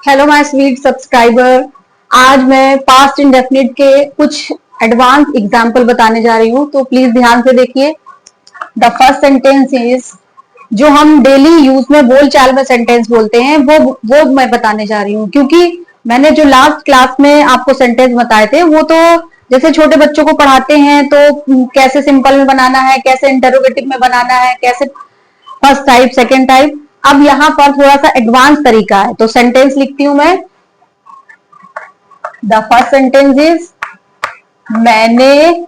Hello my sweet subscriber. आज मैं past indefinite के कुछ एडवांस एग्जाम्पल बताने जा रही हूँ, तो प्लीज ध्यान से देखिए। द फर्स्ट सेंटेंस इज, जो हम डेली यूज में बोल चाल में सेंटेंस बोलते हैं वो मैं बताने जा रही हूँ, क्योंकि मैंने जो लास्ट क्लास में आपको सेंटेंस बताए थे वो तो जैसे छोटे बच्चों को पढ़ाते हैं तो कैसे सिंपल में बनाना है, कैसे इंटरोगेटिव में बनाना है, कैसे फर्स्ट टाइप सेकेंड टाइप। अब यहाँ पर थोड़ा सा एडवांस तरीका है, तो सेंटेंस लिखती हूं मैं। द फर्स्ट सेंटेंस इज, मैंने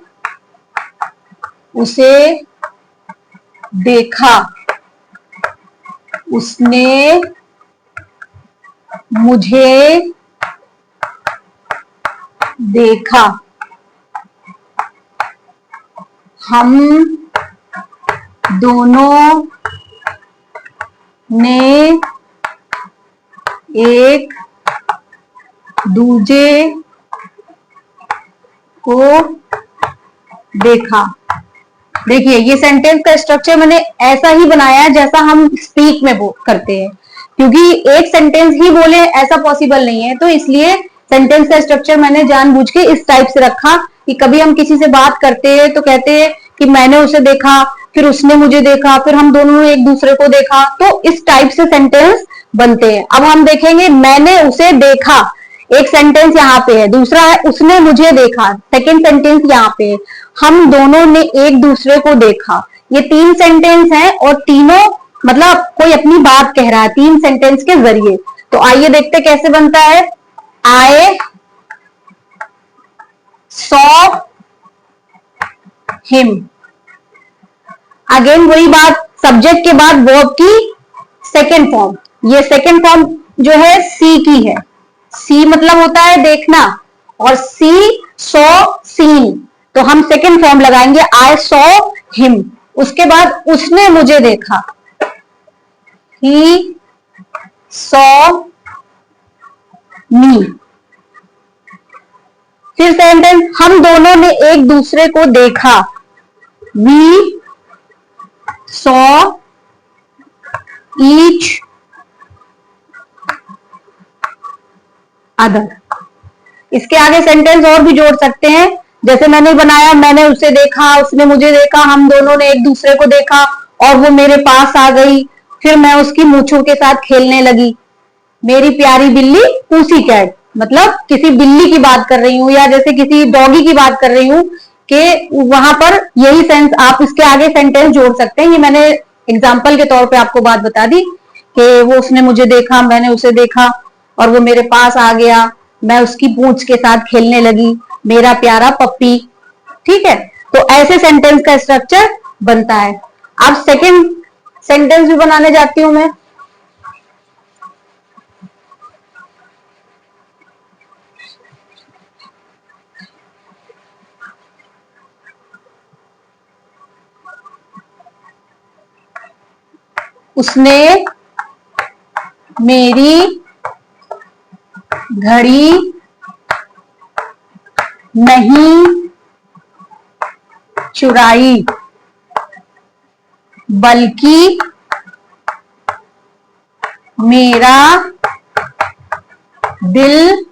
उसे देखा, उसने मुझे देखा, हम दोनों ने एक दूजे को देखा। देखिए, ये सेंटेंस का स्ट्रक्चर मैंने ऐसा ही बनाया है जैसा हम स्पीक में करते हैं, क्योंकि एक सेंटेंस ही बोले ऐसा पॉसिबल नहीं है, तो इसलिए सेंटेंस का स्ट्रक्चर मैंने जानबूझ के इस टाइप से रखा कि कभी हम किसी से बात करते हैं तो कहते हैं कि मैंने उसे देखा, फिर उसने मुझे देखा, फिर हम दोनों ने एक दूसरे को देखा, तो इस टाइप से सेंटेंस बनते हैं। अब हम देखेंगे, मैंने उसे देखा, एक सेंटेंस यहाँ पे है, दूसरा है उसने मुझे देखा, सेकेंड सेंटेंस यहाँ पे है, हम दोनों ने एक दूसरे को देखा। ये तीन सेंटेंस हैं और तीनों मतलब कोई अपनी बात कह रहा है तीन सेंटेंस के जरिए। तो आइए देखते कैसे बनता है। I saw him. अगेन वही बात, सब्जेक्ट के बाद वर्ब की सेकेंड फॉर्म। ये सेकेंड फॉर्म जो है सी की है। सी मतलब होता है देखना, और सी सॉ सीन, तो हम सेकेंड फॉर्म लगाएंगे आई सॉ हिम। उसके बाद उसने मुझे देखा, ही सॉ मी। फिर सेंटेंस, हम दोनों ने एक दूसरे को देखा, वी सॉ ईच अदर। इसके आगे सेंटेंस और भी जोड़ सकते हैं, जैसे मैंने बनाया, मैंने उसे देखा, उसने मुझे देखा, हम दोनों ने एक दूसरे को देखा, और वो मेरे पास आ गई, फिर मैं उसकी मूंछों के साथ खेलने लगी। मेरी प्यारी बिल्ली पूसी कैट, मतलब किसी बिल्ली की बात कर रही हूं या जैसे किसी डॉगी की बात कर रही हूं, कि वहां पर यही सेंस आप इसके आगे सेंटेंस जोड़ सकते हैं। ये मैंने एग्जाम्पल के तौर पे आपको बात बता दी कि वो उसने मुझे देखा, मैंने उसे देखा, और वो मेरे पास आ गया, मैं उसकी पूंछ के साथ खेलने लगी, मेरा प्यारा पप्पी। ठीक है, तो ऐसे सेंटेंस का स्ट्रक्चर बनता है। अब सेकंड सेंटेंस भी बनाने जाती हूं मैं। उसने मेरी घड़ी नहीं चुराई, बल्कि मेरा दिल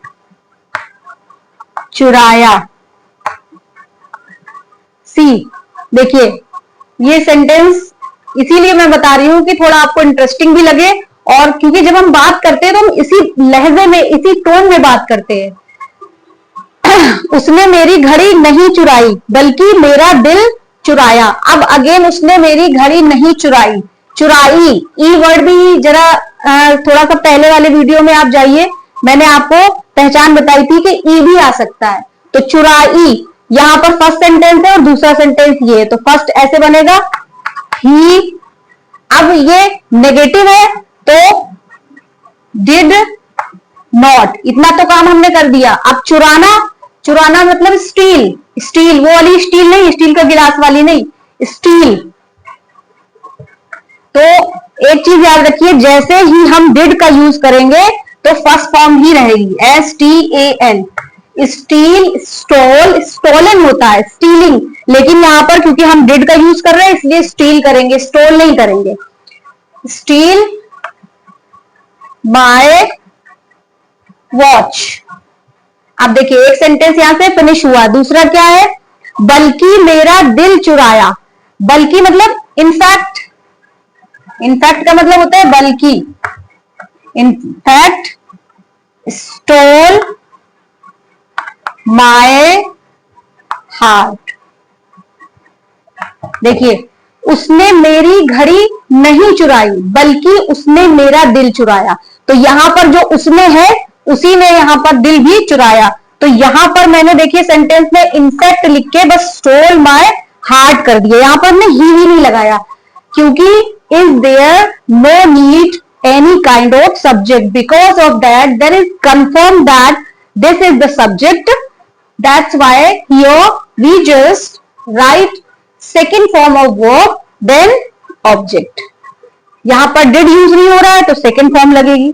चुराया। सी, देखिए ये सेंटेंस इसीलिए मैं बता रही हूं कि थोड़ा आपको इंटरेस्टिंग भी लगे, और क्योंकि जब हम बात करते हैं तो हम इसी लहजे में, इसी टोन में बात करते हैं। उसने मेरी घड़ी नहीं चुराई, बल्कि मेरा दिल चुराया। अब अगेन, उसने मेरी घड़ी नहीं चुराई, चुराई, ई वर्ड भी जरा थोड़ा सा पहले वाले वीडियो में आप जाइए, मैंने आपको पहचान बताई थी कि ई भी आ सकता है। तो चुराई, यहां पर फर्स्ट सेंटेंस है और दूसरा सेंटेंस ये, तो फर्स्ट ऐसे बनेगा, ही। अब ये नेगेटिव है तो डिड नॉट, इतना तो काम हमने कर दिया। अब चुराना, चुराना मतलब स्टील, स्टील वो वाली स्टील नहीं, स्टील का गिलास वाली नहीं, स्टील। तो एक चीज याद रखिए, जैसे ही हम डिड का यूज करेंगे तो फर्स्ट फॉर्म ही रहेगी, STAL। स्टील, स्टोल, स्टोलन होता है स्टीलिंग, लेकिन यहां पर क्योंकि हम डिड का यूज कर रहे हैं इसलिए स्टील करेंगे, स्टोल नहीं करेंगे। Steel my watch. अब देखिए एक सेंटेंस यहां से फिनिश हुआ, दूसरा क्या है, बल्कि मेरा दिल चुराया। बल्कि मतलब इनफैक्ट, इनफैक्ट का मतलब होता है बल्कि, इनफैक्ट स्टोल माय हार्ट। देखिए उसने मेरी घड़ी नहीं चुराई बल्कि उसने मेरा दिल चुराया। तो यहां पर जो उसने है उसी ने यहां पर दिल भी चुराया। तो यहां पर मैंने देखिए सेंटेंस में इनफैक्ट लिख के बस स्टोल माय हार्ट कर दिया, यहां पर हमने ही नहीं लगाया, क्योंकि is there no need any kind of subject, because of that there is confirmed that this is the subject. That's why here we just write second form of verb then object. यहां पर did use नहीं हो रहा है तो second form लगेगी।